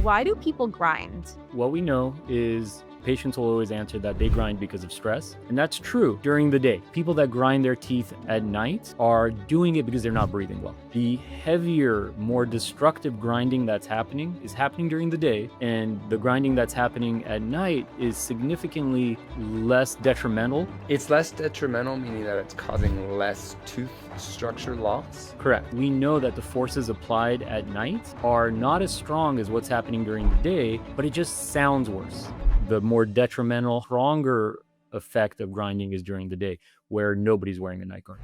why do people grind? What we know is patients will always answer that they grind because of stress. And that's true during the day. People that grind their teeth at night are doing it because they're not breathing well. The heavier, more destructive grinding that's happening is happening during the day. And the grinding that's happening at night is significantly less detrimental. It's less detrimental, meaning that it's causing less tooth structure loss? Correct. We know that the forces applied at night are not as strong as what's happening during the day, but it just sounds worse. The more detrimental, stronger effect of grinding is during the day, where nobody's wearing a night guard.